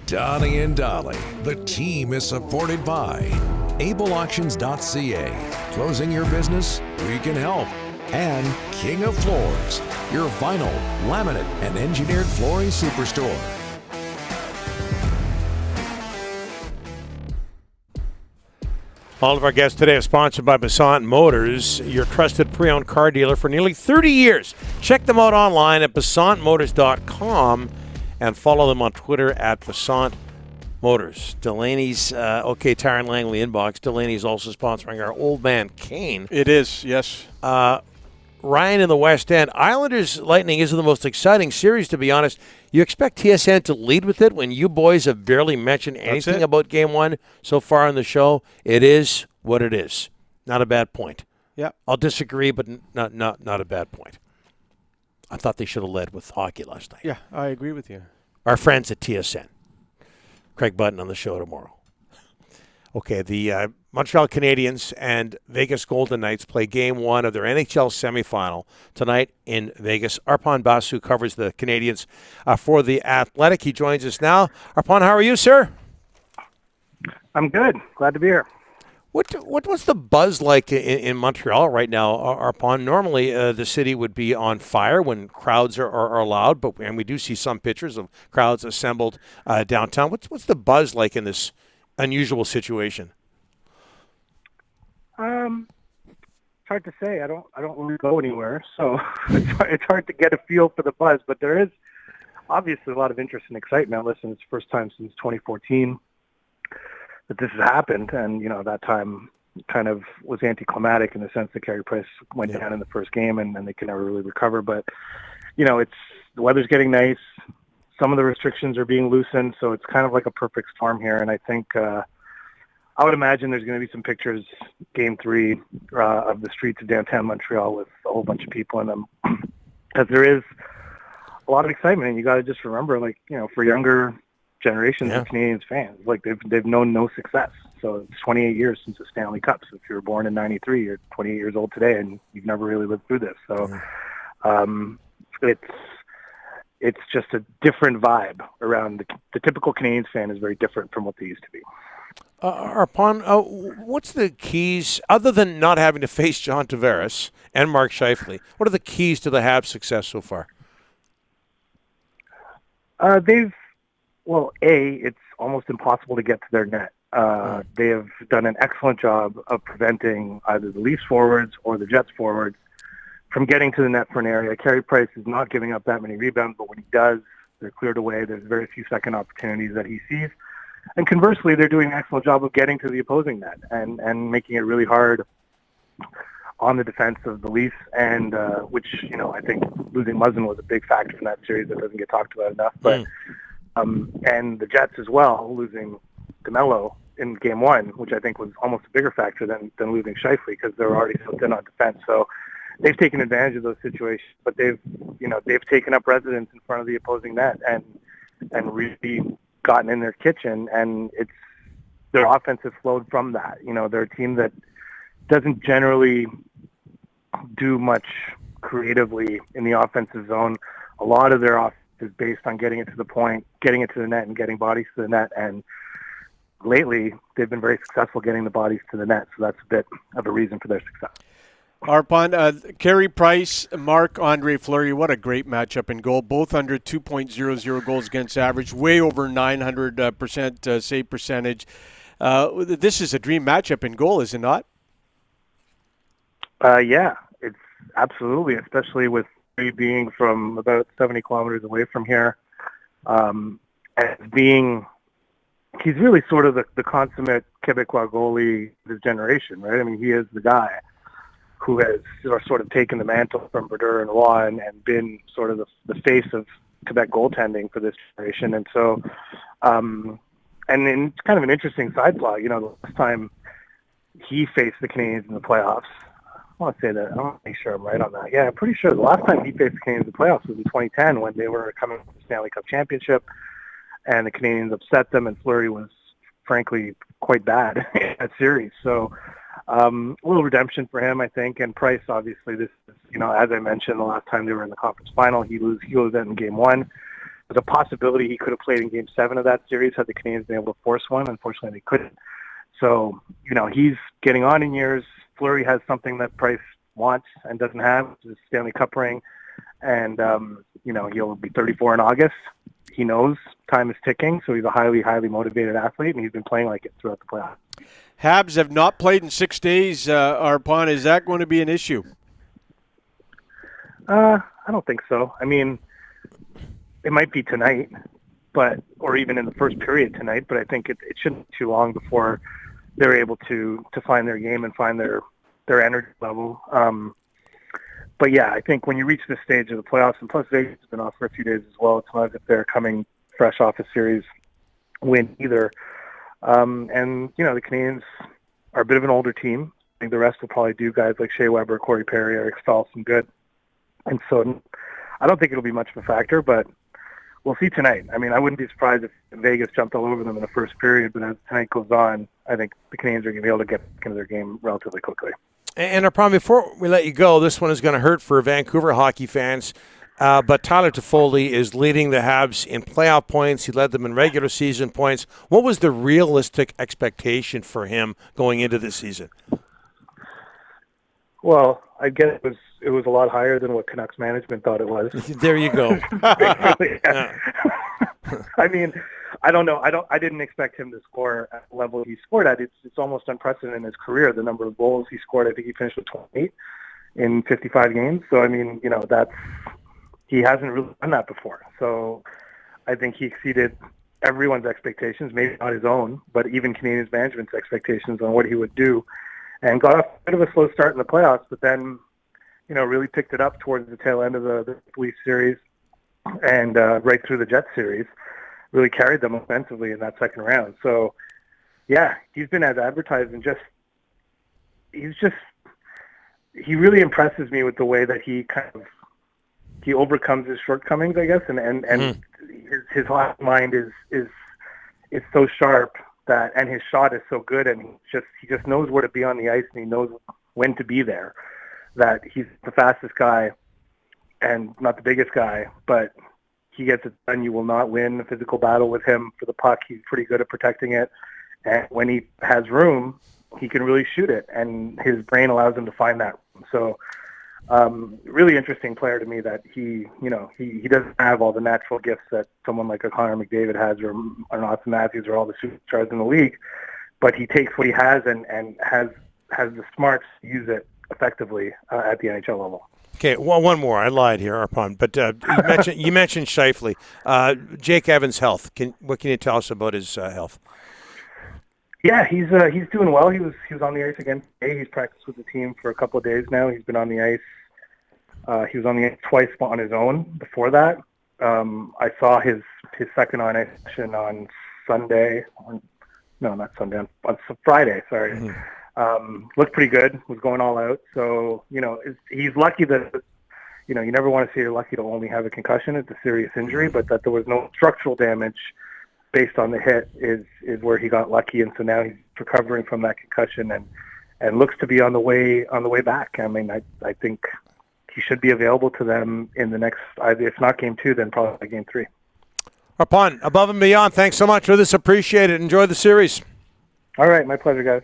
Donnie and Dolly. The team is supported by ableauctions.ca. Closing your business? We can help. And King of Floors, your vinyl, laminate, and engineered flooring superstore. All of our guests today are sponsored by Basu Motors, your trusted pre-owned car dealer for nearly 30 years. Check them out online at BasantMotors.com and follow them on Twitter at Basant Motors. Delaney's OK Tire and Langley inbox. Delaney's also sponsoring our Old Man Kane. It is, yes. Ryan in the West End. Islanders Lightning isn't the most exciting series, to be honest. You expect TSN to lead with it when you boys have barely mentioned anything about Game 1 so far on the show? It is what it is. Not a bad point. Yeah, I'll disagree, but not a bad point. I thought they should have led with hockey last night. Yeah, I agree with you. Our friends at TSN. Craig Button on the show tomorrow. Okay, the Montreal Canadiens and Vegas Golden Knights play Game 1 of their NHL semifinal tonight in Vegas. Arpon Basu covers the Canadiens for The Athletic. He joins us now. Arpon, how are you, sir? I'm good. Glad to be here. What's the buzz like in Montreal right now, Arpon? Normally, the city would be on fire when crowds are allowed, and we do see some pictures of crowds assembled downtown. What's the buzz like in this unusual situation? It's hard to say. I don't really go anywhere, so it's hard to get a feel for the buzz. But there is obviously a lot of interest and excitement. Listen, it's the first time since 2014 that this has happened, and that time kind of was anticlimactic in the sense that Carey Price went down in the first game, and they could never really recover. But it's the weather's getting nice. Some of the restrictions are being loosened, so it's kind of like a perfect storm here. And I think I would imagine there's going to be some pictures, Game 3, of the streets of downtown Montreal with a whole bunch of people in them, because there is a lot of excitement. And you got to just remember, for younger generations of Canadians fans, they've known no success. So it's 28 years since the Stanley Cup. So if you were born in '93, you're 28 years old today, and you've never really lived through this. So it's just a different vibe around the typical Canadians fan is very different from what they used to be. Arpon, what's the keys, other than not having to face John Tavares and Mark Scheifele, what are the keys to the Habs' success so far? It's almost impossible to get to their net. They have done an excellent job of preventing either the Leafs forwards or the Jets forwards from getting to the net for an area. Carey Price is not giving up that many rebounds, but when he does, they're cleared away. There's very few second opportunities that he sees. And conversely, they're doing an excellent job of getting to the opposing net and making it really hard on the defense of the Leafs, and which, I think losing Muzzin was a big factor in that series that doesn't get talked about enough. But and the Jets as well, losing DeMello in Game 1, which I think was almost a bigger factor than losing Scheifele, because they were already so thin on defense. So they've taken advantage of those situations, but they've taken up residence in front of the opposing net and really gotten in their kitchen, and their offense has flowed from that. They're a team that doesn't generally do much creatively in the offensive zone. A lot of their offense is based on getting it to the point, getting it to the net, and getting bodies to the net. And lately, they've been very successful getting the bodies to the net, so that's a bit of a reason for their success. Arpon, Carey Price, Marc-Andre Fleury, what a great matchup in goal. Both under 2.00 goals against average, way over 900% save percentage. This is a dream matchup in goal, is it not? Yeah, it's absolutely, especially with Fleury being from about 70 kilometers away from here. He's really sort of the consummate Quebecois goalie of his generation, right? I mean, he is the guy who has sort of taken the mantle from Brodeur and Roy and been sort of the face of Quebec goaltending for this generation. And so, and in kind of an interesting side plot, the last time he faced the Canadiens in the playoffs, I want to say that, I want to make sure I'm right on that. Yeah, I'm pretty sure the last time he faced the Canadiens in the playoffs was in 2010 when they were coming from the Stanley Cup championship, and the Canadiens upset them, and Fleury was, frankly, quite bad in that series. So, a little redemption for him, I think. And Price, obviously, this is, as I mentioned, the last time they were in the conference final, he lose that in Game 1. there's a possibility he could have played in Game 7 of that series had the Canadiens been able to force one. Unfortunately, they couldn't. So, he's getting on in years. Fleury has something that Price wants and doesn't have, which is a Stanley Cup ring. And, he'll be 34 in August. He knows time is ticking, so he's a highly, highly motivated athlete, and he's been playing like it throughout the playoffs. Habs have not played in 6 days, Arpon. Is that going to be an issue? I don't think so. I mean, it might be tonight, or even in the first period tonight, but I think it shouldn't be too long before they're able to find their game and find their energy level. But yeah, I think when you reach this stage of the playoffs, and plus Vegas has been off for a few days as well, it's not as if they're coming fresh off a series win either. And, the Canadiens are a bit of an older team. I think the rest will probably do guys like Shea Weber, Corey Perry, Eric Stahl some good. And so I don't think it'll be much of a factor, but we'll see tonight. I mean, I wouldn't be surprised if Vegas jumped all over them in the first period, but as tonight goes on, I think the Canadiens are going to be able to get into their game relatively quickly. And Arpon, before we let you go, this one is going to hurt for Vancouver hockey fans. But Tyler Toffoli is leading the Habs in playoff points. He led them in regular season points. What was the realistic expectation for him going into this season? Well, I guess it was a lot higher than what Canucks management thought it was. There you go. Yeah. I mean, I don't know. I didn't expect him to score at the level he scored at. It's almost unprecedented in his career, the number of goals he scored. I think he finished with 28 in 55 games. So, I mean, he hasn't really done that before. So I think he exceeded everyone's expectations, maybe not his own, but even Canadiens management's expectations on what he would do, and got off a bit of a slow start in the playoffs, but then, really picked it up towards the tail end of the Leaf series and right through the Jets series, really carried them offensively in that second round. So, yeah, he's been as advertised, and he really impresses me with the way that he overcomes his shortcomings, I guess, and his hot mind is so sharp and his shot is so good, and he just knows where to be on the ice, and he knows when to be there. That he's the fastest guy and not the biggest guy, but he gets it done. You will not win a physical battle with him for the puck. He's pretty good at protecting it, and when he has room, he can really shoot it, and his brain allows him to find that room. So. Really interesting player to me that he doesn't have all the natural gifts that someone like a Connor McDavid has or an Austin Matthews or all the superstars in the league, but he takes what he has and has the smarts to use it effectively at the NHL level. Okay, well, one more. I lied here, Arpon, but you mentioned Scheifele. Jake Evans' health. What can you tell us about his health? Yeah, he's doing well. He was on the ice again today. He's practiced with the team for a couple of days now. He's been on the ice. He was on the ice twice on his own before that. I saw his second on ice session on Sunday. No, not Sunday. On Friday. Sorry. Mm-hmm. Looked pretty good. Was going all out. So he's lucky that you never want to say you're lucky to only have a concussion. It's a serious injury, but that there was no structural damage based on the hit is where he got lucky, and so now he's recovering from that concussion and looks to be on the way back. I mean, I think he should be available to them in the next, if not Game 2, then probably Game 3. Arpon, above and beyond, thanks so much for this. Appreciate it. Enjoy the series. All right, my pleasure, guys.